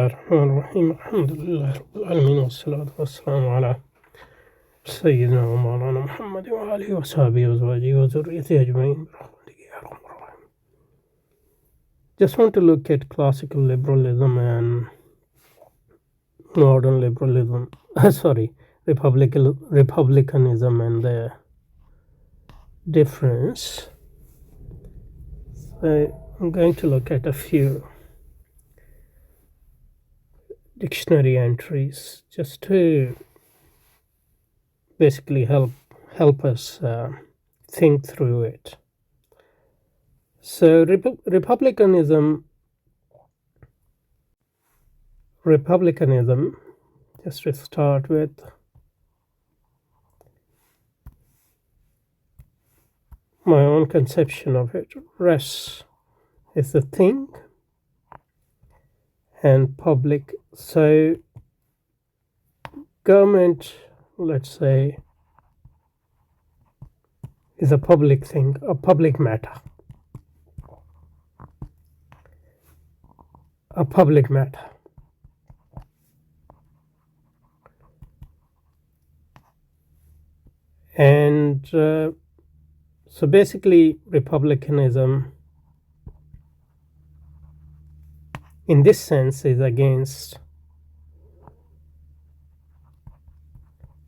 الرحمن الرحيم الحمد لله رب العالمين والصلاة والسلام على سيدنا ومولانا محمد وآله وصحبه وأزواجه وذريته أجمعين برحمتك يا أرحم الراحمين. Just want to look at classical liberalism and modern liberalism. Republicanism and the difference. I'm going to look at a few dictionary entries just to basically help us think through it. So republicanism, just to start with, my own conception of it, res is the thing and public. So government, let's say, is a public thing, a public matter. A public matter. And so basically republicanism in this sense is against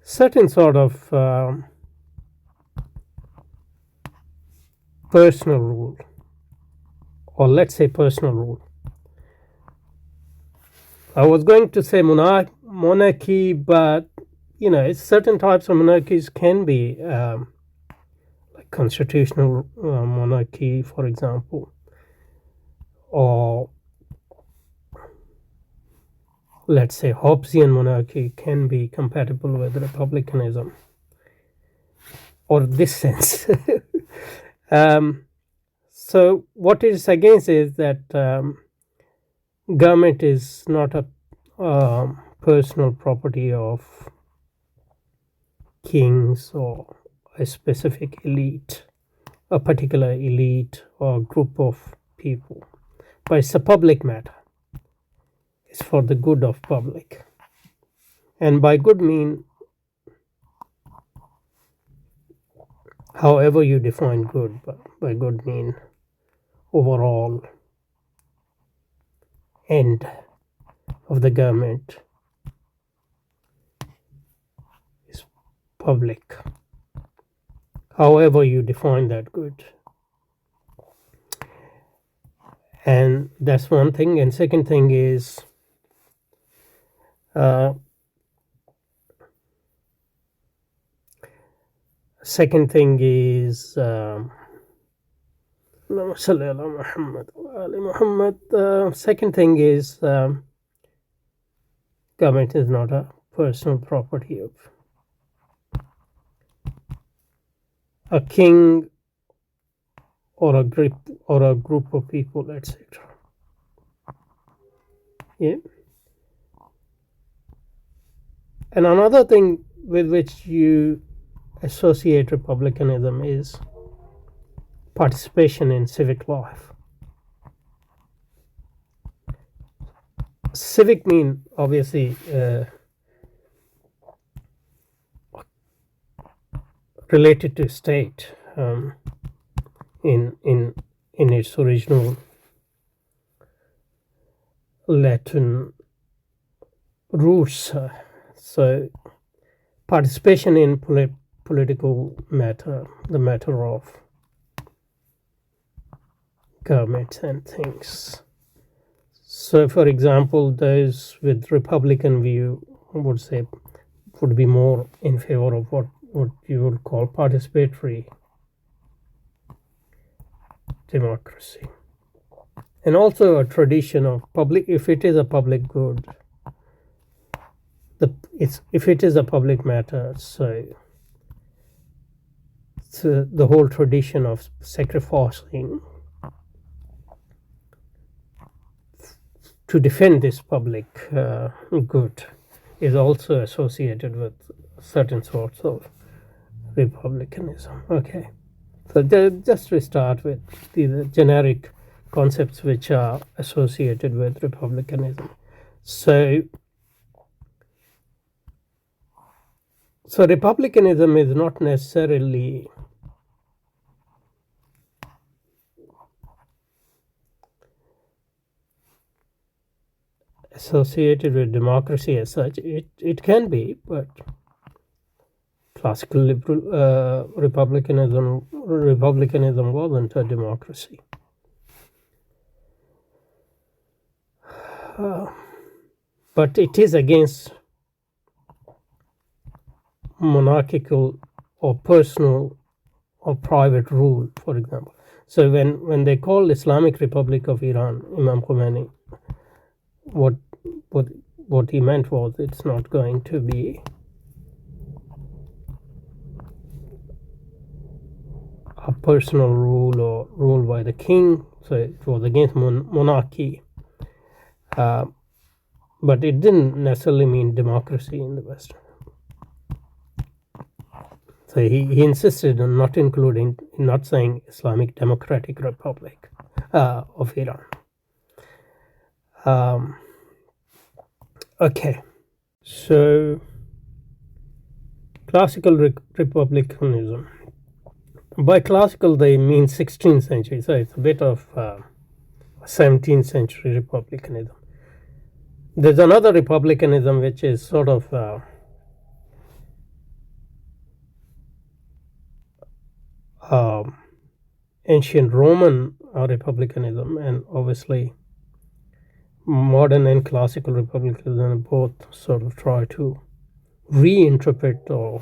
certain sort of personal rule, or let's say personal rule. I was going to say monarchy, but certain types of monarchies can be like constitutional monarchy, for example, or let's say Hobbesian monarchy can be compatible with republicanism, or this sense. So what it is against is that government is not a personal property of kings or a specific elite, a particular elite or group of people, but it's a public matter. It's for the good of public, and by good mean however you define good, but by good mean overall end of the government is public, however you define that good. And that's one thing. And second thing is second thing is government is not a personal property of a king or a group of people, etc. Yeah. And another thing with which you associate republicanism is participation in civic life. Civic mean obviously related to state in its original Latin roots. So participation in political matter, the matter of governments and things. So for example, those with Republican view would be more in favor of what you would call participatory democracy, and also a tradition of public. If it is a public good, if it is a public matter, so the whole tradition of sacrificing to defend this public good is also associated with certain sorts of republicanism. Okay, so just to start with the generic concepts which are associated with republicanism. So republicanism is not necessarily associated with democracy as such. It can be, but classical republicanism wasn't a democracy. But it is against monarchical or personal or private rule, for example. So when they call Islamic Republic of Iran Imam Khomeini, what he meant was it's not going to be a personal rule or rule by the king. So it was against monarchy. But it didn't necessarily mean democracy in the West. So he insisted on not saying Islamic Democratic Republic of Iran. Okay, so classical republicanism. By classical, they mean 16th century, so it's a bit of 17th century republicanism. There's another republicanism which is sort of ancient Roman republicanism, and obviously modern and classical republicanism both sort of try to reinterpret or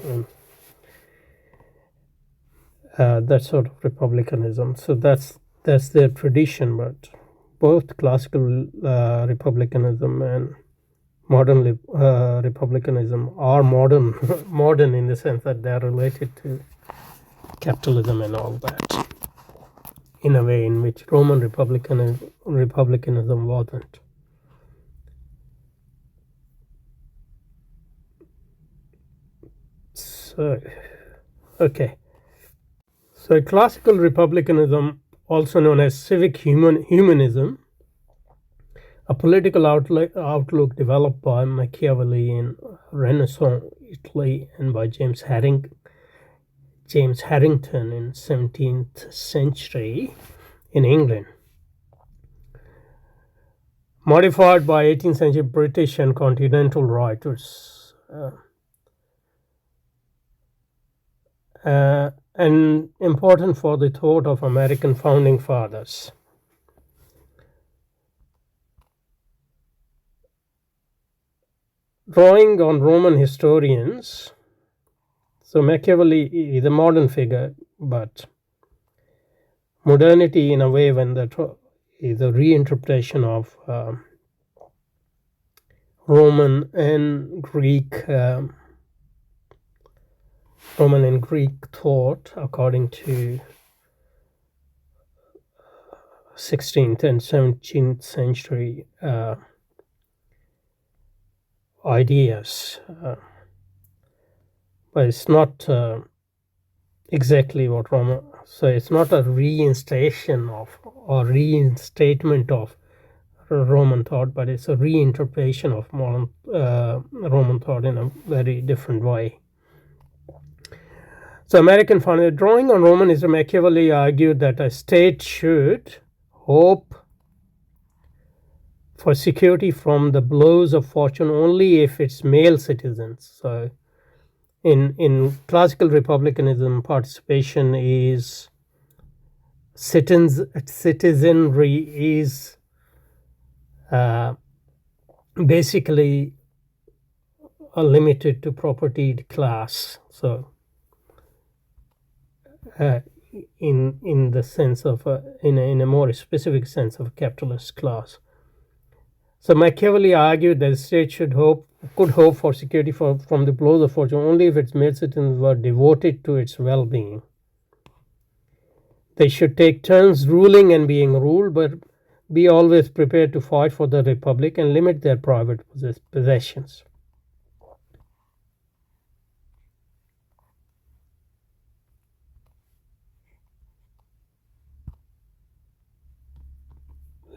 that sort of republicanism. So that's their tradition, but both classical republicanism and modern republicanism are modern in the sense that they are related to capitalism and all that, in a way in which Roman republicanism wasn't. So, okay. So classical republicanism, also known as civic humanism, a political outlook developed by Machiavelli in Renaissance Italy and by James Harrington in 17th century in England, modified by 18th century British and continental writers, and important for the thought of American founding fathers. Drawing on Roman historians, so Machiavelli is a modern figure, but modernity in a way when that is a reinterpretation of Roman and Greek thought according to 16th and 17th century ideas, but it's not exactly what Roman. So it's not a reinstatement of Roman thought, but it's a reinterpretation of modern Roman thought in a very different way. So American founder, drawing on Romanism, Machiavelli argued that a state should hope for security from the blows of fortune only if its male citizens. So in classical republicanism, participation is citizenry is basically limited to propertied class. So in the sense of in a more specific sense of a capitalist class. So Machiavelli argued that the state could hope for security from the blows of fortune only if its male citizens were devoted to its well-being. They should take turns ruling and being ruled, but be always prepared to fight for the republic and limit their private possessions.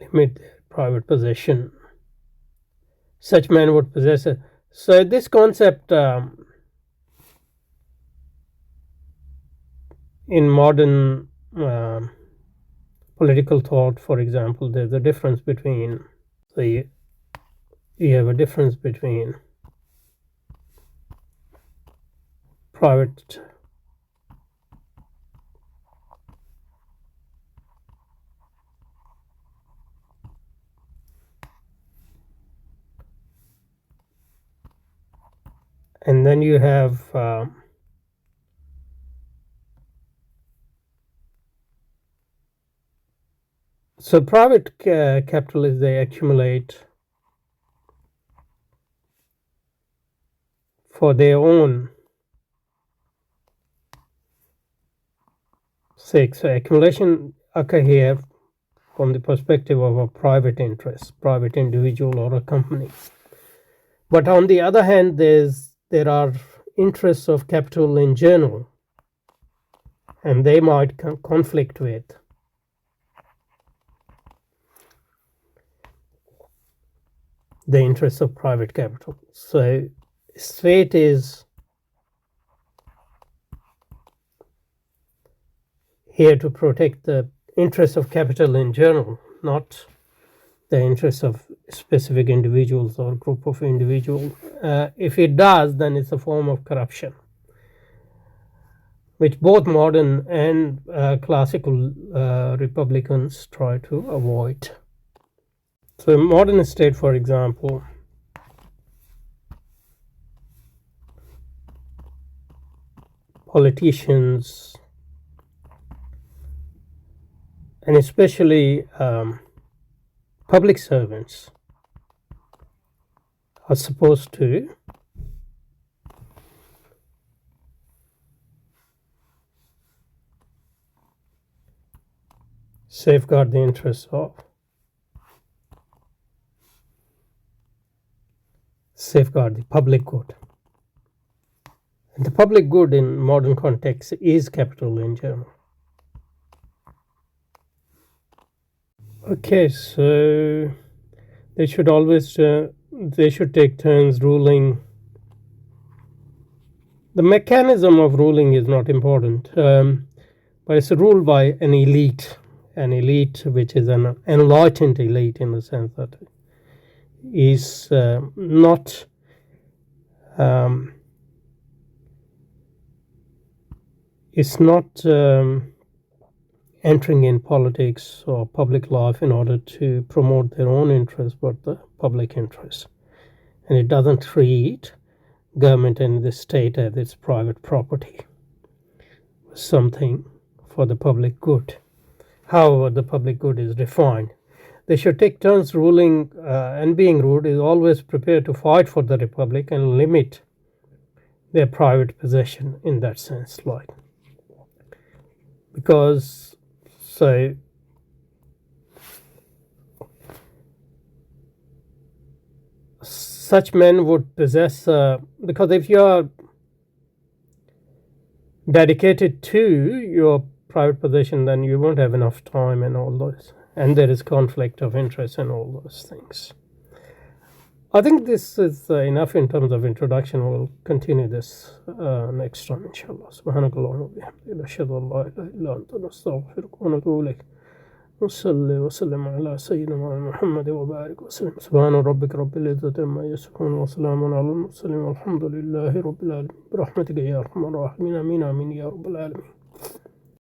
Limit their private possession such men would possess a. So this concept in modern political thought, for example, there's a difference between, so you have a difference between private and then you have so private capitalists, they accumulate for their own sake. So accumulation occur here from the perspective of a private interest, private individual or a company. But on the other hand, there are interests of capital in general, and they might conflict with the interests of private capital. So state is here to protect the interests of capital in general, not the interests of specific individuals or group of individuals. If it does, then it's a form of corruption, which both modern and classical republicans try to avoid. So in modern state, for example, politicians and especially public servants are supposed to safeguard the interests of safeguard the public good. And the public good in modern context is capital in general. Okay, so they should always they should take turns ruling. The mechanism of ruling is not important, but it's ruled by an elite which is an enlightened elite in the sense that is not entering in politics or public life in order to promote their own interests, but the public interest. And it doesn't treat government and the state as its private property, something for the public good. However, the public good is defined. They should take turns ruling, and being ruled is always prepared to fight for the republic and limit their private possession in that sense, like, because so such men would possess because if you are dedicated to your private possession, then you won't have enough time and all those, and there is conflict of interest and all those things. I think this is enough in terms of introduction. We'll continue this next time, inshallah. Subhanakallahumma wa bihamdika, ashhadu an la ilaha illa anta, nastaghfiruka wa natubu ilayk. وصلي وسلم على سيدنا محمد وبارك وسلم. سبحان ربك رب العزة عما يصفون وسلام على المرسلين والحمد لله رب العالمين برحمتك يا أرحم الراحمين. آمين آمين يا رب العالمين.